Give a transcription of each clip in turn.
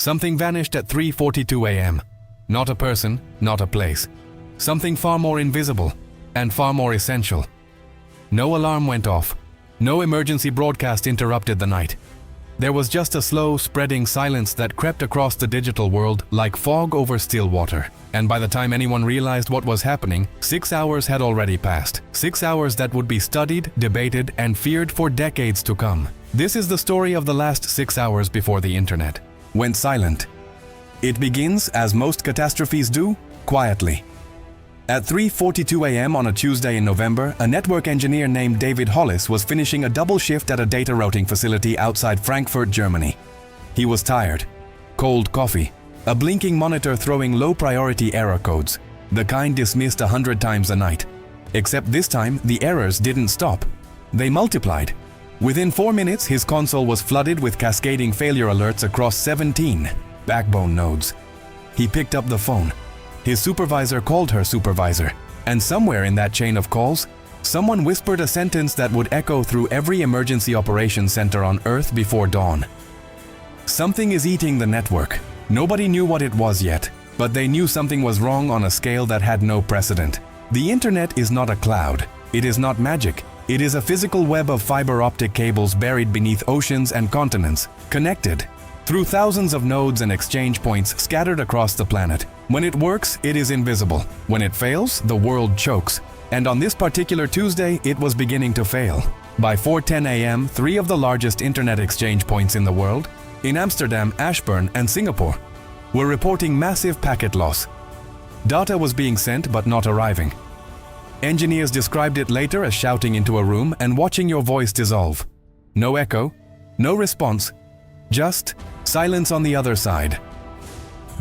Something vanished at 3:42 a.m. Not a person, not a place. Something far more invisible and far more essential. No alarm went off. No emergency broadcast interrupted the night. There was just a slow, spreading silence that crept across the digital world like fog over still water. And by the time anyone realized what was happening, 6 hours had already passed. 6 hours that would be studied, debated, and feared for decades to come. This is the story of the last 6 hours before the internet went silent. It begins, as most catastrophes do, quietly. At 3:42 a.m. on a Tuesday in November, a network engineer named David Hollis was finishing a double shift at a data routing facility outside Frankfurt, Germany. He was tired. Cold coffee, a blinking monitor throwing low-priority error codes, the kind dismissed 100 times a night. Except this time, the errors didn't stop. They multiplied. Within 4 minutes, his console was flooded with cascading failure alerts across 17 backbone nodes. He picked up the phone. His supervisor called her supervisor, and somewhere in that chain of calls, someone whispered a sentence that would echo through every emergency operations center on Earth before dawn. Something is eating the network. Nobody knew what it was yet, but they knew something was wrong on a scale that had no precedent. The internet is not a cloud. It is not magic. It is a physical web of fiber optic cables buried beneath oceans and continents, connected through thousands of nodes and exchange points scattered across the planet. When it works, it is invisible. When it fails, the world chokes. And on this particular Tuesday, it was beginning to fail. By 4:10 a.m., 3 of the largest internet exchange points in the world, in Amsterdam, Ashburn, and Singapore, were reporting massive packet loss. Data was being sent but not arriving. Engineers described it later as shouting into a room and watching your voice dissolve. No echo, no response, just silence on the other side.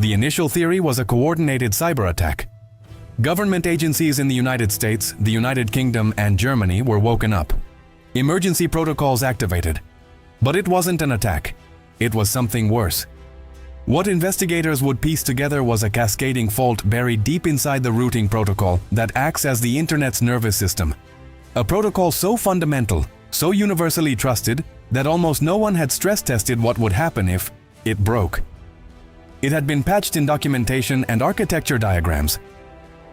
The initial theory was a coordinated cyber attack. Government agencies in the United States, the United Kingdom, and Germany were woken up. Emergency protocols activated. But it wasn't an attack. It was something worse. What investigators would piece together was a cascading fault buried deep inside the routing protocol that acts as the internet's nervous system. A protocol so fundamental, so universally trusted, that almost no one had stress-tested what would happen if it broke. It had been patched in documentation and architecture diagrams,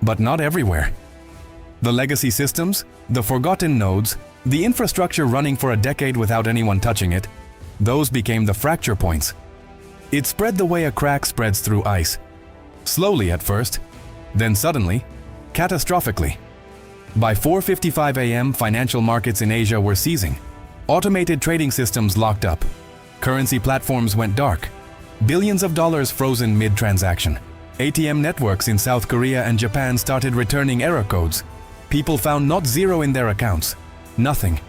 but not everywhere. The legacy systems, the forgotten nodes, the infrastructure running for a decade without anyone touching it, those became the fracture points. It spread the way a crack spreads through ice. Slowly at first, then suddenly, catastrophically. By 4:55 a.m., financial markets in Asia were seizing. Automated trading systems locked up. Currency platforms went dark. Billions of dollars frozen mid-transaction. ATM networks in South Korea and Japan started returning error codes. People found not zero in their accounts. Nothing.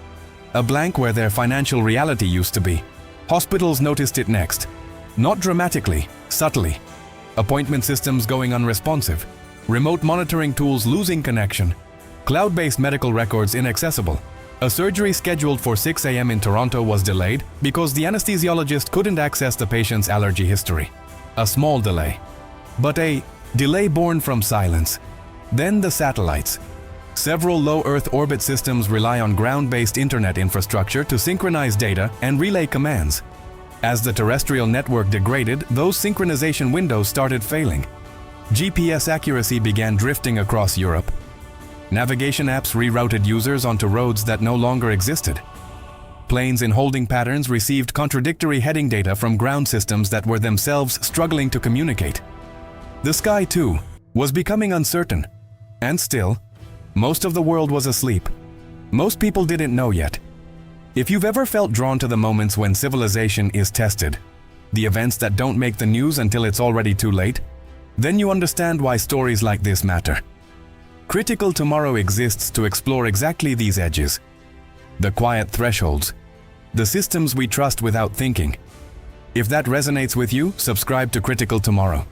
A blank where their financial reality used to be. Hospitals noticed it next. Not dramatically, subtly. Appointment systems going unresponsive. Remote monitoring tools losing connection. Cloud-based medical records inaccessible. A surgery scheduled for 6 a.m. in Toronto was delayed because the anesthesiologist couldn't access the patient's allergy history. A small delay. But a delay born from silence. Then the satellites. Several low Earth orbit systems rely on ground-based internet infrastructure to synchronize data and relay commands. As the terrestrial network degraded, those synchronization windows started failing. GPS accuracy began drifting across Europe. Navigation apps rerouted users onto roads that no longer existed. Planes in holding patterns received contradictory heading data from ground systems that were themselves struggling to communicate. The sky, too, was becoming uncertain. And still, most of the world was asleep. Most people didn't know yet. If you've ever felt drawn to the moments when civilization is tested, the events that don't make the news until it's already too late, then you understand why stories like this matter. Critical Tomorrow exists to explore exactly these edges. The quiet thresholds. The systems we trust without thinking. If that resonates with you, subscribe to Critical Tomorrow.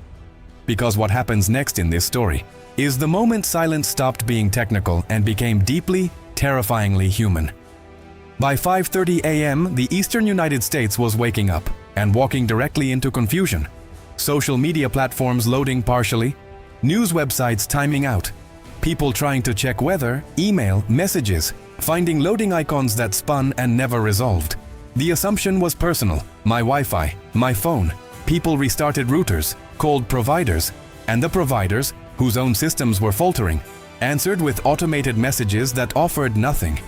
Because what happens next in this story is the moment silence stopped being technical and became deeply, terrifyingly human. By 5:30 a.m., the eastern United States was waking up and walking directly into confusion. Social media platforms loading partially, news websites timing out, people trying to check weather, email, messages, finding loading icons that spun and never resolved. The assumption was personal: my Wi-Fi, my phone. people restarted routers, called providers, and the providers, whose own systems were faltering, answered with automated messages that offered nothing.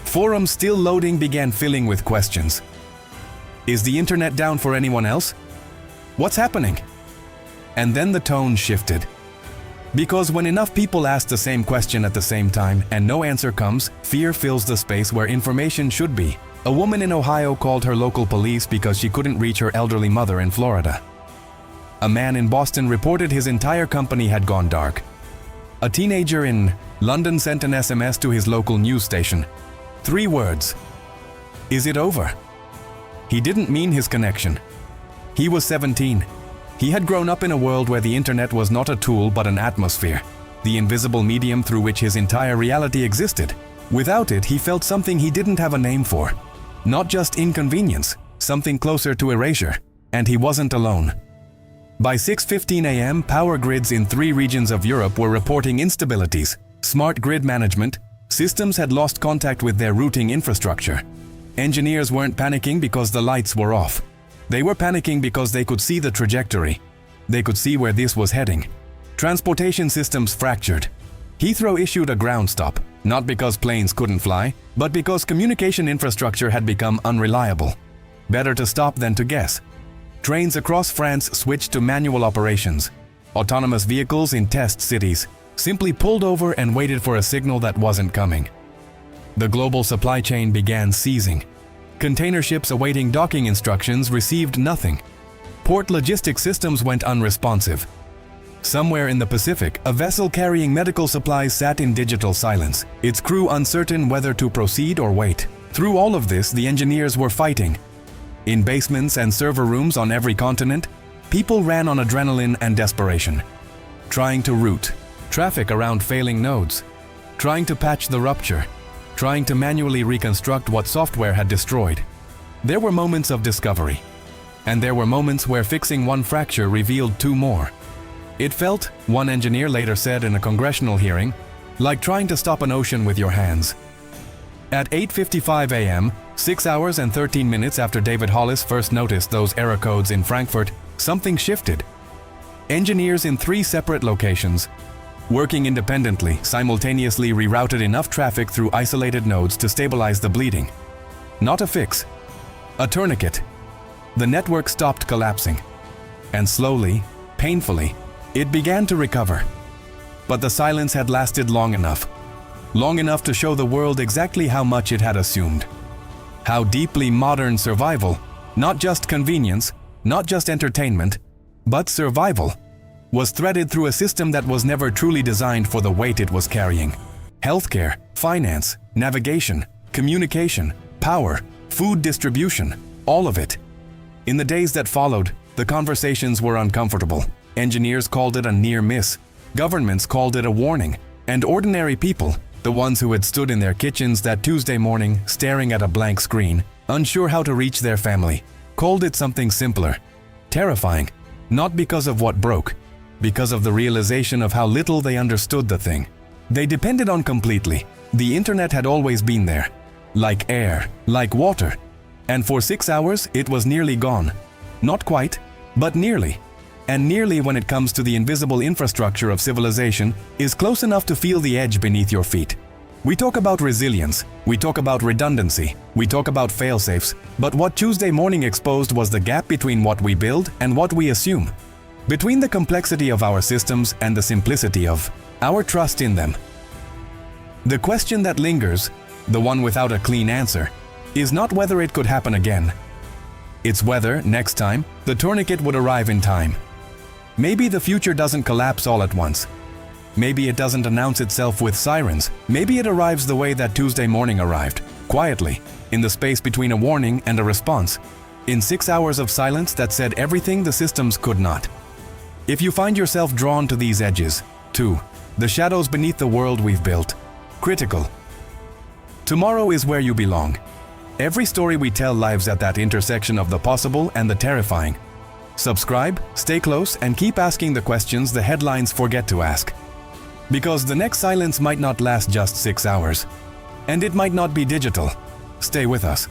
Forums still loading began filling with questions. Is the internet down for anyone else? What's happening? And then the tone shifted. Because when enough people ask the same question at the same time and no answer comes, fear fills the space where information should be. A woman in Ohio called her local police because she couldn't reach her elderly mother in Florida. A man in Boston reported his entire company had gone dark. A teenager in London sent an SMS to his local news station. 3 words. Is it over? He didn't mean his connection. He was 17. He had grown up in a world where the internet was not a tool but an atmosphere, the invisible medium through which his entire reality existed. Without it, he felt something he didn't have a name for. Not just inconvenience, something closer to erasure. And he wasn't alone. By 6:15 a.m., power grids in 3 regions of Europe were reporting instabilities. Smart grid management systems had lost contact with their routing infrastructure. Engineers weren't panicking because the lights were off. They were panicking because they could see the trajectory. They could see where this was heading. Transportation systems fractured. Heathrow issued a ground stop, not because planes couldn't fly, but because communication infrastructure had become unreliable. Better to stop than to guess. Trains across France switched to manual operations. Autonomous vehicles in test cities simply pulled over and waited for a signal that wasn't coming. The global supply chain began seizing. Container ships awaiting docking instructions received nothing. Port logistics systems went unresponsive. Somewhere in the Pacific, a vessel carrying medical supplies sat in digital silence, its crew uncertain whether to proceed or wait. Through all of this, the engineers were fighting. In basements and server rooms on every continent, people ran on adrenaline and desperation. Trying to route traffic around failing nodes. Trying to patch the rupture. Trying to manually reconstruct what software had destroyed. There were moments of discovery. And there were moments where fixing one fracture revealed 2 more. It felt, one engineer later said in a congressional hearing, like trying to stop an ocean with your hands. At 8:55 a.m., 6 hours and 13 minutes after David Hollis first noticed those error codes in Frankfurt, something shifted. Engineers in 3 separate locations, working independently, simultaneously rerouted enough traffic through isolated nodes to stabilize the bleeding. Not a fix, a tourniquet. The network stopped collapsing. And slowly, painfully, it began to recover. But the silence had lasted long enough to show the world exactly how much it had assumed. How deeply modern survival, not just convenience, not just entertainment, but survival, was threaded through a system that was never truly designed for the weight it was carrying. Healthcare, finance, navigation, communication, power, food distribution, all of it. In the days that followed, the conversations were uncomfortable. Engineers called it a near miss. Governments called it a warning. And ordinary people, the ones who had stood in their kitchens that Tuesday morning staring at a blank screen, unsure how to reach their family, called it something simpler. Terrifying, not because of what broke, because of the realization of how little they understood the thing they depended on completely. The internet had always been there, like air, like water. And for 6 hours, it was nearly gone. Not quite, but nearly. And nearly, when it comes to the invisible infrastructure of civilization, is close enough to feel the edge beneath your feet. We talk about resilience, we talk about redundancy, we talk about fail-safes, but what Tuesday morning exposed was the gap between what we build and what we assume. Between the complexity of our systems and the simplicity of our trust in them. The question that lingers, the one without a clean answer, is not whether it could happen again. It's whether, next time, the tourniquet would arrive in time. Maybe the future doesn't collapse all at once. Maybe it doesn't announce itself with sirens. Maybe it arrives the way that Tuesday morning arrived, quietly, in the space between a warning and a response, in 6 hours of silence that said everything the systems could not. If you find yourself drawn to these edges, too, the shadows beneath the world we've built, critical. Tomorrow is where you belong. Every story we tell lives at that intersection of the possible and the terrifying. Subscribe, stay close, and keep asking the questions the headlines forget to ask. Because the next silence might not last just 6 hours. And it might not be digital. Stay with us.